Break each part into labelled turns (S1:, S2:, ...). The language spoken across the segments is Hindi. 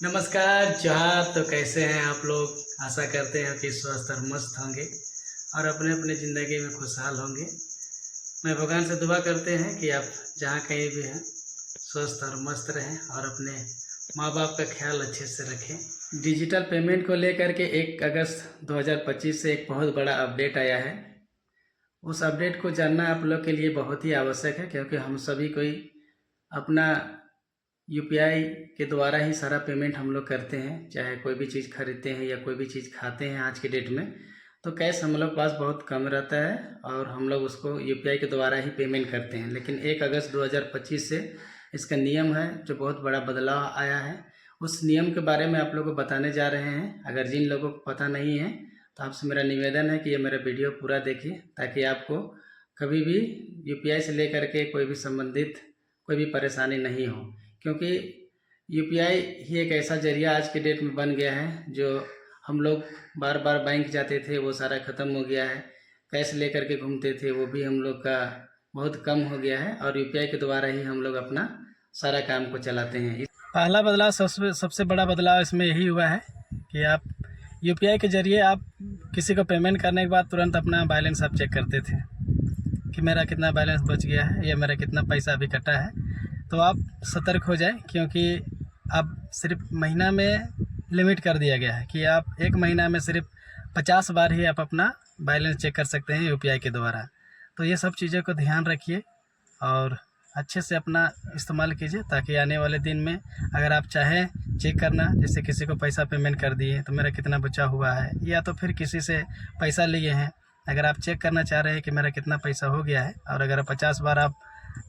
S1: नमस्कार जहाँ तो कैसे हैं आप लोग। आशा करते हैं कि स्वस्थ और मस्त होंगे और अपने अपने ज़िंदगी में खुशहाल होंगे। मैं भगवान से दुआ करते हैं कि आप जहाँ कहीं भी हैं स्वस्थ और मस्त रहें और अपने माँ बाप का ख्याल अच्छे से रखें। डिजिटल पेमेंट को लेकर के 1 अगस्त 2025 से एक बहुत बड़ा अपडेट आया है। उस अपडेट को जानना आप लोग के लिए बहुत ही आवश्यक है, क्योंकि हम सभी कोई अपना यूपीआई के द्वारा ही सारा पेमेंट हम लोग करते हैं। चाहे कोई भी चीज़ खरीदते हैं या कोई भी चीज़ खाते हैं आज के डेट में, तो कैश हम लोग पास बहुत कम रहता है और हम लोग उसको यूपीआई के द्वारा ही पेमेंट करते हैं। लेकिन 1 अगस्त 2025 से इसका नियम है जो बहुत बड़ा बदलाव आया है। उस नियम के बारे में आप लोगों को बताने जा रहे हैं। अगर जिन लोगों को पता नहीं है तो आपसे मेरा निवेदन है कि ये मेरा वीडियो पूरा देखिए, ताकि आपको कभी भी यूपीआई से लेकर के कोई भी संबंधित कोई भी परेशानी नहीं हो। क्योंकि यूपीआई ही एक ऐसा जरिया आज के डेट में बन गया है जो हम लोग बार बार बैंक जाते थे, वो सारा ख़त्म हो गया है। कैश लेकर के घूमते थे, वो भी हम लोग का बहुत कम हो गया है और यूपीआई के द्वारा ही हम लोग अपना सारा काम को चलाते हैं। पहला बदलाव सबसे बड़ा बदलाव इसमें यही हुआ है कि आप यूपीआई के ज़रिए आप किसी को पेमेंट करने के बाद तुरंत अपना बैलेंस आप चेक करते थे कि मेरा कितना बैलेंस बच गया है या मेरा कितना पैसा अभी कटा है। तो आप सतर्क हो जाएं, क्योंकि अब सिर्फ महीना में लिमिट कर दिया गया है कि आप 1 महीना में सिर्फ 50 बार ही आप अपना बैलेंस चेक कर सकते हैं यूपीआई के द्वारा। तो ये सब चीज़ों को ध्यान रखिए और अच्छे से अपना इस्तेमाल कीजिए, ताकि आने वाले दिन में अगर आप चाहें चेक करना, जैसे किसी को पैसा पेमेंट कर दिए तो मेरा कितना बचा हुआ है, या तो फिर किसी से पैसा लिए हैं, अगर आप चेक करना चाह रहे हैं कि मेरा कितना पैसा हो गया है और अगर 50 बार आप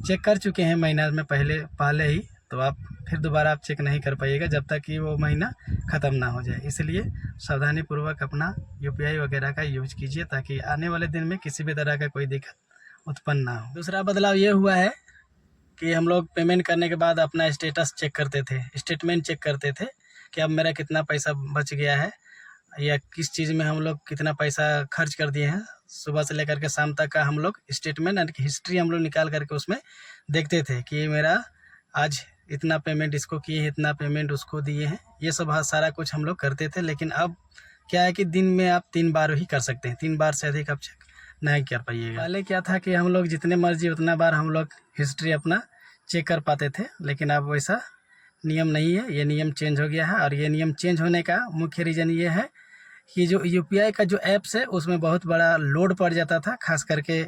S1: चेक कर चुके हैं महीना में पहले ही, तो आप फिर दोबारा आप चेक नहीं कर पाइएगा जब तक कि वो महीना ख़त्म ना हो जाए। इसलिए सावधानीपूर्वक अपना यूपीआई वगैरह का यूज कीजिए, ताकि आने वाले दिन में किसी भी तरह का कोई दिक्कत उत्पन्न ना हो। दूसरा बदलाव ये हुआ है कि हम लोग पेमेंट करने के बाद अपना स्टेटस चेक करते थे, स्टेटमेंट चेक करते थे कि अब मेरा कितना पैसा बच गया है या किस चीज़ में हम लोग कितना पैसा खर्च कर दिए हैं। सुबह से लेकर के शाम तक का हम लोग स्टेटमेंट यानी कि हिस्ट्री हम लोग निकाल करके उसमें देखते थे कि मेरा आज इतना पेमेंट इसको किए हैं, इतना पेमेंट उसको दिए हैं। ये सब सारा कुछ हम लोग करते थे। लेकिन अब क्या है कि दिन में आप 3 बार ही कर सकते हैं, 3 बार से अधिक आप चेक नहीं कर पाइएगा। पहले क्या था कि हम लोग जितने मर्जी उतना बार हम लोग हिस्ट्री अपना चेक कर पाते थे, लेकिन अब वैसा नियम नहीं है। ये नियम चेंज हो गया है और ये नियम चेंज होने का मुख्य रीज़न ये है कि जो यूपीआई का जो ऐप्स है उसमें बहुत बड़ा लोड पड़ जाता था, खास करके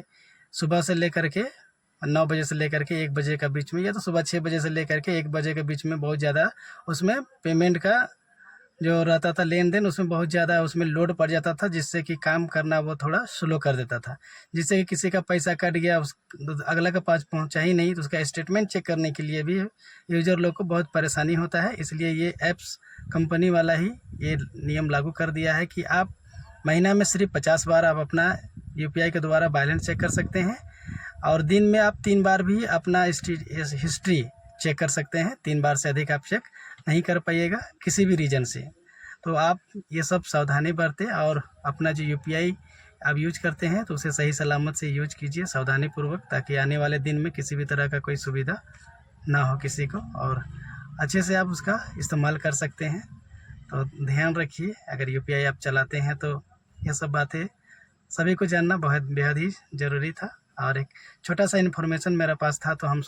S1: सुबह से लेकर के 9 बजे से लेकर के 1 बजे का बीच में, या तो सुबह 6 बजे से लेकर के 1 बजे के बीच में बहुत ज़्यादा उसमें पेमेंट का जो रहता था लेन देन, उसमें बहुत ज़्यादा उसमें लोड पड़ जाता था, जिससे कि काम करना वो थोड़ा स्लो कर देता था। जिससे कि किसी का पैसा कट गया, उस अगला का पास पहुँचा ही नहीं, तो उसका स्टेटमेंट चेक करने के लिए भी यूज़र लोग को बहुत परेशानी होता है। इसलिए ये ऐप्स कंपनी वाला ही ये नियम लागू कर दिया है कि आप महीना में सिर्फ 50 बार आप अपना यूपीआई के द्वारा बैलेंस चेक कर सकते हैं और दिन में आप 3 बार भी अपना हिस्ट्री चेक कर सकते हैं। 3 बार से अधिक आप चेक नहीं कर पाइएगा किसी भी रीज़न से। तो आप ये सब सावधानी बरतें और अपना जो यूपीआई आप यूज करते हैं तो उसे सही सलामत से यूज कीजिए सावधानीपूर्वक, ताकि आने वाले दिन में किसी भी तरह का कोई सुविधा ना हो किसी को और अच्छे से आप उसका इस्तेमाल कर सकते हैं। तो ध्यान रखिए, अगर यूपीआई आप चलाते हैं तो ये सब बातें सभी को जानना बहुत बेहद ही ज़रूरी था। और एक छोटा सा इन्फॉर्मेशन मेरे पास था तो हम